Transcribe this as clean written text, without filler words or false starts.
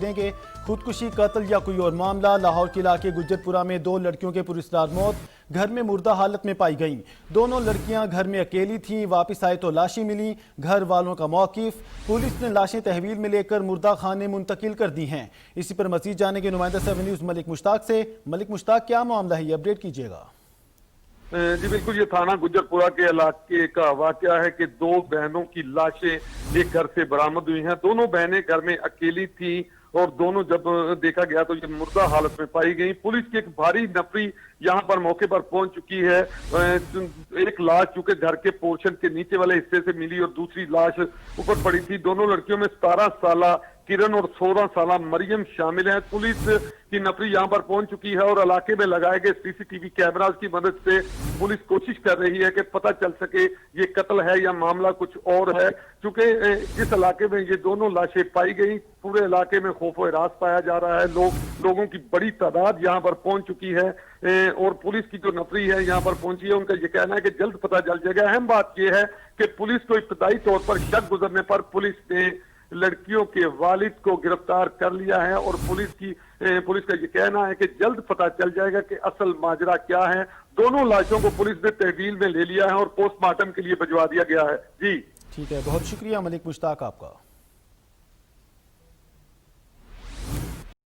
دیں گے خودکشی، قتل یا کوئی اور معاملہ۔ لاہور کے علاقے گجرپورہ میں 2 لڑکیوں کے پراسرار موت گھر میں مردہ حالت میں پائی گئیں۔ دونوں لڑکیاں گھر میں اکیلی تھیں، واپس آئے تو لاشیں ملیں۔ گھر والوں کا موقف، پولیس نے لاشیں تحویل میں لے کر مردہ خانے منتقل کر دی ہیں۔ اسی پر مزید جانیں گے نمائندہ 7 نیوز ملک مشتاق سے۔ ملک مشتاق، کیا معاملہ ہے، یہ اپڈیٹ کیجیے گا۔ جی بالکل، یہ تھانہ گجرپورہ کے علاقے کا واقعہ ہے کہ 2 بہنوں کی لاشیں ایک گھر سے برآمد ہوئی ہیں۔ دونوں بہنیں گھر میں اکیلی تھیں اور دونوں جب دیکھا گیا تو یہ مردہ حالت میں پائی گئیں۔ پولیس کی ایک بھاری نفری یہاں پر موقع پر پہنچ چکی ہے۔ ایک لاش چونکہ گھر کے پورشن کے نیچے والے حصے سے ملی اور دوسری لاش اوپر پڑی تھی۔ دونوں لڑکیوں میں 17 سالہ کرن اور 16 سالہ مریم شامل ہیں۔ پولیس کی نفری یہاں پر پہنچ چکی ہے اور علاقے میں لگائے گئے سی سی ٹی وی کیمراز کی مدد سے پولیس کوشش کر رہی ہے کہ پتہ چل سکے یہ قتل ہے یا معاملہ کچھ اور ہے۔ چونکہ جس علاقے میں یہ دونوں لاشیں پائی گئی، پورے علاقے میں خوف و ہراس پایا جا رہا ہے۔ لوگوں کی بڑی تعداد یہاں پر پہنچ چکی ہے اور پولیس کی جو نفری ہے یہاں پر پہنچی ہے، ان کا یہ کہنا ہے کہ جلد پتہ چل جائے گا۔ اہم بات یہ ہے کہ پولیس کو ابتدائی طور پر شک گزرنے پر پولیس نے لڑکیوں کے والد کو گرفتار کر لیا ہے اور پولیس کا یہ کہنا ہے کہ جلد پتہ چل جائے گا کہ اصل ماجرا کیا ہے۔ دونوں لاشوں کو پولیس نے تحویل میں لے لیا ہے اور پوسٹ مارٹم کے لیے بھجوا دیا گیا ہے۔ جی ٹھیک ہے، بہت شکریہ ملک مشتاق آپ کا۔